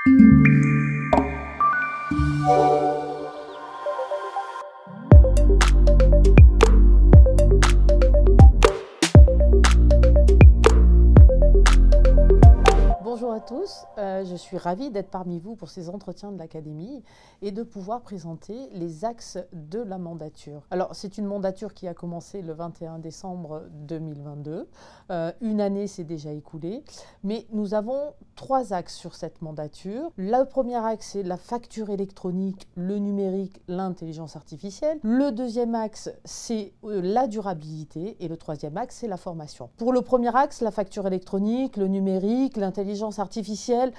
Bonjour à tous, je suis ravie d'être parmi vous pour ces entretiens de l'Académie et de pouvoir présenter les axes de la mandature. Alors c'est une mandature qui a commencé le 21 décembre 2022, une année s'est déjà écoulée, mais nous avons 3 axes sur cette mandature. Le premier axe c'est la facture électronique, le numérique, l'intelligence artificielle. Le deuxième axe c'est la durabilité et le troisième axe c'est la formation. Pour le premier axe, la facture électronique, le numérique, l'intelligence artificielle,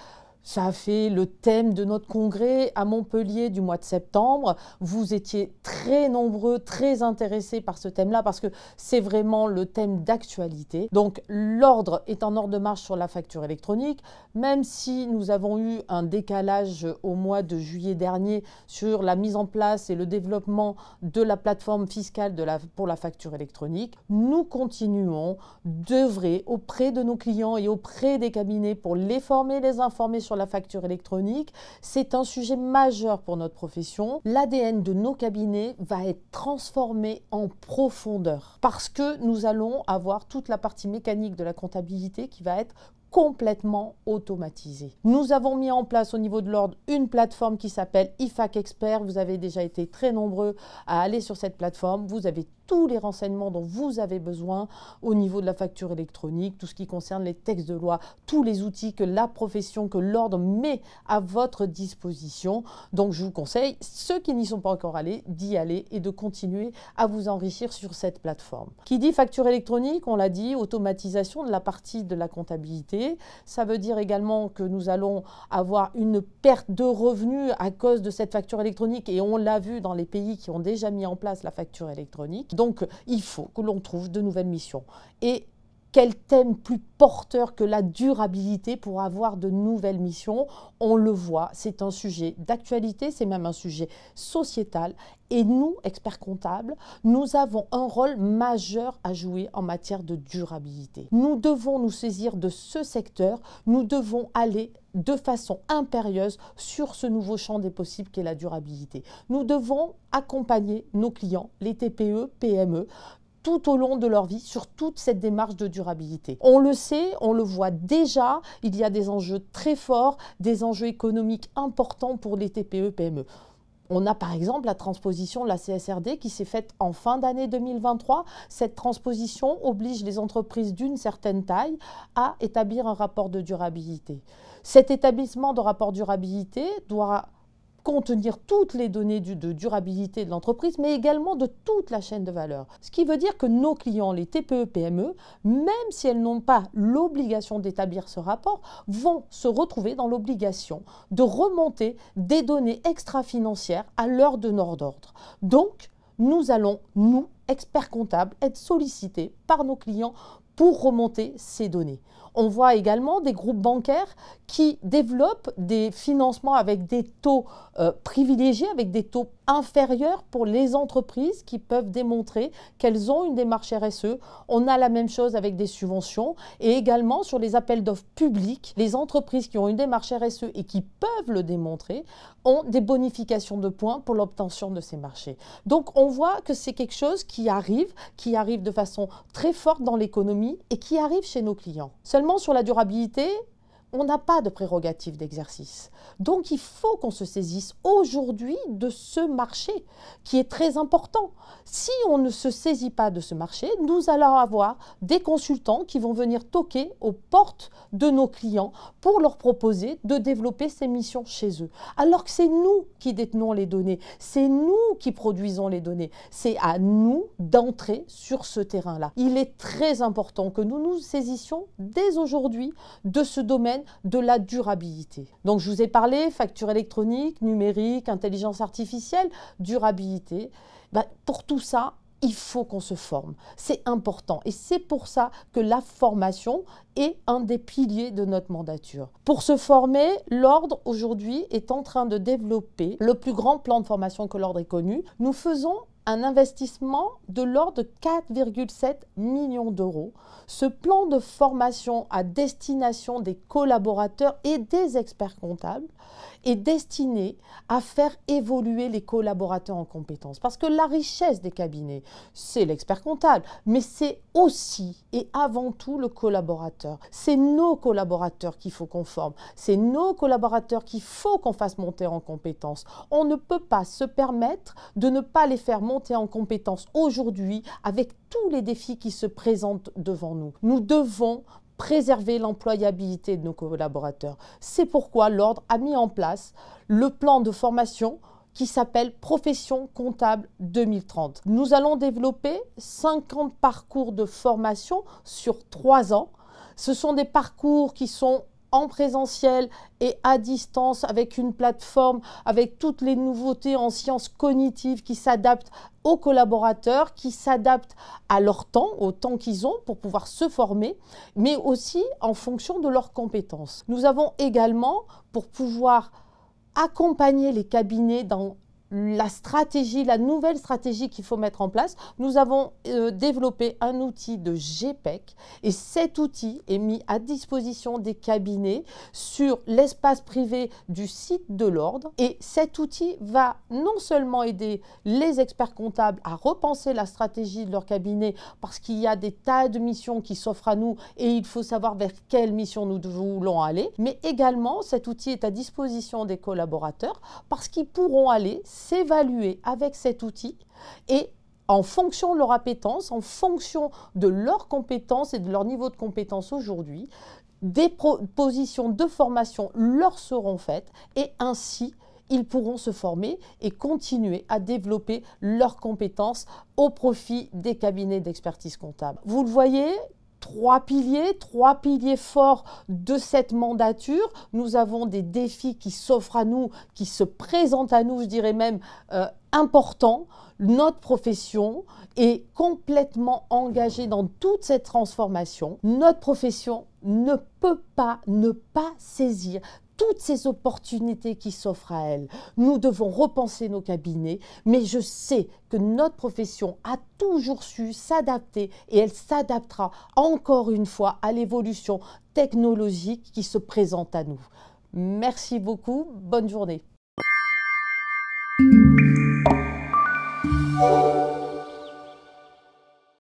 ça a fait le thème de notre congrès à Montpellier du mois de septembre. Vous étiez très nombreux, très intéressés par ce thème-là parce que c'est vraiment le thème d'actualité. Donc l'ordre est en ordre de marche sur la facture électronique, même si nous avons eu un décalage au mois de juillet dernier sur la mise en place et le développement de la plateforme fiscale pour la facture électronique. Nous continuons d'œuvrer auprès de nos clients et auprès des cabinets pour les former, les informer sur la facture électronique. C'est un sujet majeur pour notre profession. L'ADN de nos cabinets va être transformé en profondeur parce que nous allons avoir toute la partie mécanique de la comptabilité qui va être complètement automatisée. Nous avons mis en place au niveau de l'ordre une plateforme qui s'appelle IFAC Expert. Vous avez déjà été très nombreux à aller sur cette plateforme. Vous avez tous les renseignements dont vous avez besoin au niveau de la facture électronique, tout ce qui concerne les textes de loi, tous les outils que la profession, que l'ordre met à votre disposition. Donc je vous conseille, ceux qui n'y sont pas encore allés, d'y aller et de continuer à vous enrichir sur cette plateforme. Qui dit facture électronique, on l'a dit, automatisation de la partie de la comptabilité. Ça veut dire également que nous allons avoir une perte de revenus à cause de cette facture électronique et on l'a vu dans les pays qui ont déjà mis en place la facture électronique. Donc, il faut que l'on trouve de nouvelles missions. Et quel thème plus porteur que la durabilité pour avoir de nouvelles missions? On le voit, c'est un sujet d'actualité, c'est même un sujet sociétal. Et nous, experts comptables, nous avons un rôle majeur à jouer en matière de durabilité. Nous devons nous saisir de ce secteur, nous devons aller de façon impérieuse sur ce nouveau champ des possibles qu'est la durabilité. Nous devons accompagner nos clients, les TPE, PME, tout au long de leur vie sur toute cette démarche de durabilité. On le sait, on le voit déjà, il y a des enjeux très forts, des enjeux économiques importants pour les TPE, PME. On a par exemple la transposition de la CSRD qui s'est faite en fin d'année 2023. Cette transposition oblige les entreprises d'une certaine taille à établir un rapport de durabilité. Cet établissement de rapport de durabilité doit contenir toutes les données de durabilité de l'entreprise, mais également de toute la chaîne de valeur. Ce qui veut dire que nos clients, les TPE, PME, même si elles n'ont pas l'obligation d'établir ce rapport, vont se retrouver dans l'obligation de remonter des données extra-financières à leur donneur d'ordre. Donc, nous allons, nous, experts comptables, être sollicités par nos clients pour remonter ces données. On voit également des groupes bancaires qui développent des financements avec des taux privilégiés, avec des taux inférieurs pour les entreprises qui peuvent démontrer qu'elles ont une démarche RSE. On a la même chose avec des subventions et également sur les appels d'offres publics, les entreprises qui ont une démarche RSE et qui peuvent le démontrer ont des bonifications de points pour l'obtention de ces marchés. Donc on voit que c'est quelque chose qui arrive de façon très forte dans l'économie et qui arrive chez nos clients. Seulement sur la durabilité, on n'a pas de prérogative d'exercice. Donc, il faut qu'on se saisisse aujourd'hui de ce marché qui est très important. Si on ne se saisit pas de ce marché, nous allons avoir des consultants qui vont venir toquer aux portes de nos clients pour leur proposer de développer ces missions chez eux. Alors que c'est nous qui détenons les données, c'est nous qui produisons les données. C'est à nous d'entrer sur ce terrain-là. Il est très important que nous nous saisissions dès aujourd'hui de ce domaine de la durabilité. Donc je vous ai parlé facture électronique, numérique, intelligence artificielle, durabilité. Pour tout ça, il faut qu'on se forme. C'est important et c'est pour ça que la formation est un des piliers de notre mandature. Pour se former, l'Ordre aujourd'hui est en train de développer le plus grand plan de formation que l'Ordre ait connu. Nous faisons un investissement de l'ordre de 4,7 millions d'euros. Ce plan de formation à destination des collaborateurs et des experts comptables est destiné à faire évoluer les collaborateurs en compétences. Parce que la richesse des cabinets, c'est l'expert comptable, mais c'est aussi et avant tout le collaborateur. C'est nos collaborateurs qu'il faut qu'on forme, c'est nos collaborateurs qu'il faut qu'on fasse monter en compétences. On ne peut pas se permettre de ne pas les faire monter en compétences aujourd'hui avec tous les défis qui se présentent devant nous. Nous devons préserver l'employabilité de nos collaborateurs. C'est pourquoi l'Ordre a mis en place le plan de formation qui s'appelle Profession comptable 2030. Nous allons développer 50 parcours de formation sur 3 ans. Ce sont des parcours qui sont en présentiel et à distance avec une plateforme, avec toutes les nouveautés en sciences cognitives qui s'adaptent aux collaborateurs, qui s'adaptent à leur temps, au temps qu'ils ont pour pouvoir se former, mais aussi en fonction de leurs compétences. Nous avons également, pour pouvoir accompagner les cabinets dans la stratégie, la nouvelle stratégie qu'il faut mettre en place, nous avons développé un outil de GPEC et cet outil est mis à disposition des cabinets sur l'espace privé du site de l'Ordre et cet outil va non seulement aider les experts comptables à repenser la stratégie de leur cabinet parce qu'il y a des tas de missions qui s'offrent à nous et il faut savoir vers quelle mission nous voulons aller, mais également cet outil est à disposition des collaborateurs parce qu'ils pourront aller s'évaluer avec cet outil et en fonction de leur appétence, en fonction de leurs compétences et de leur niveau de compétence aujourd'hui, des propositions de formation leur seront faites et ainsi ils pourront se former et continuer à développer leurs compétences au profit des cabinets d'expertise comptable. Vous le voyez, trois piliers forts de cette mandature. Nous avons des défis qui s'offrent à nous, qui se présentent à nous, je dirais même importants. Notre profession est complètement engagée dans toute cette transformation. Notre profession ne peut pas ne pas saisir toutes ces opportunités qui s'offrent à elle. Nous devons repenser nos cabinets, mais je sais que notre profession a toujours su s'adapter et elle s'adaptera encore une fois à l'évolution technologique qui se présente à nous. Merci beaucoup, bonne journée.